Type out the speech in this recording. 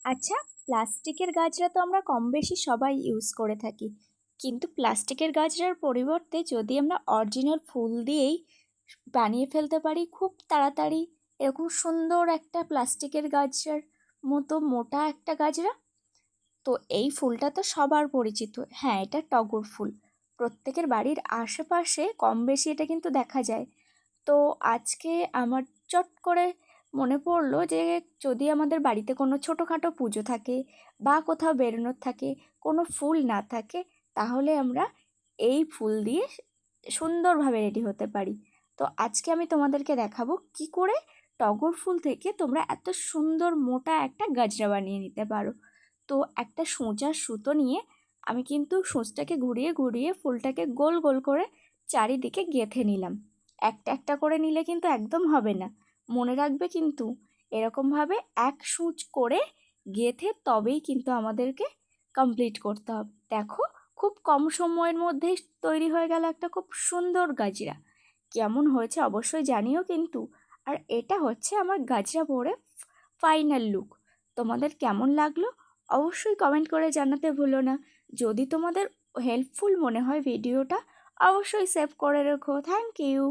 আচ্ছা, প্লাস্টিকের গাজরা তো আমরা কম বেশি সবাই ইউজ করে থাকি। কিন্তু প্লাস্টিকের গাজরার পরিবর্তে যদি আমরা অরিজিনাল ফুল দিয়েই বানিয়ে ফেলতে পারি খুব তাড়াতাড়ি এরকম সুন্দর একটা প্লাস্টিকের গাজরার মতো মোটা একটা গাজরা, তো এই ফুলটা তো সবার পরিচিত। হ্যাঁ, এটা টগর ফুল। প্রত্যেকের বাড়ির আশেপাশে কম বেশি এটা কিন্তু দেখা যায়। তো আজকে আমার চট করে মনে পড়লো যে যদি আমাদের বাড়িতে কোনো ছোটোখাটো পুজো থাকে বা কোথাও বেরোনোর থাকে, কোনো ফুল না থাকে, তাহলে আমরা এই ফুল দিয়ে সুন্দরভাবে রেডি হতে পারি। তো আজকে আমি তোমাদেরকে দেখাবো কি করে টগর ফুল থেকে তোমরা এত সুন্দর মোটা একটা গাজরা বানিয়ে নিতে পারো। তো একটা সোজা সুতো নিয়ে আমি কিন্তু সূচটাকে ঘুরিয়ে ঘুরিয়ে ফুলটাকে গোল গোল করে চারিদিকে গেঁথে নিলাম। একটা একটা করে নিলে কিন্তু একদম হবে না, মনে রাখবে কিন্তু এরকমভাবে এক সূচ করে গেঁথে তবেই কিন্তু আমাদেরকে কমপ্লিট করতে হবে। দেখো, খুব কম সময়ের মধ্যেই তৈরি হয়ে গেল একটা খুব সুন্দর গাজরা। কেমন হয়েছে অবশ্যই জানিও কিন্তু। আর এটা হচ্ছে আমার গাজরা পরে ফাইনাল লুক। তোমাদের কেমন লাগলো অবশ্যই কমেন্ট করে জানাতে ভুলো না। যদি তোমাদের হেল্পফুল মনে হয় ভিডিওটা, অবশ্যই সেভ করে রেখো। Thank you.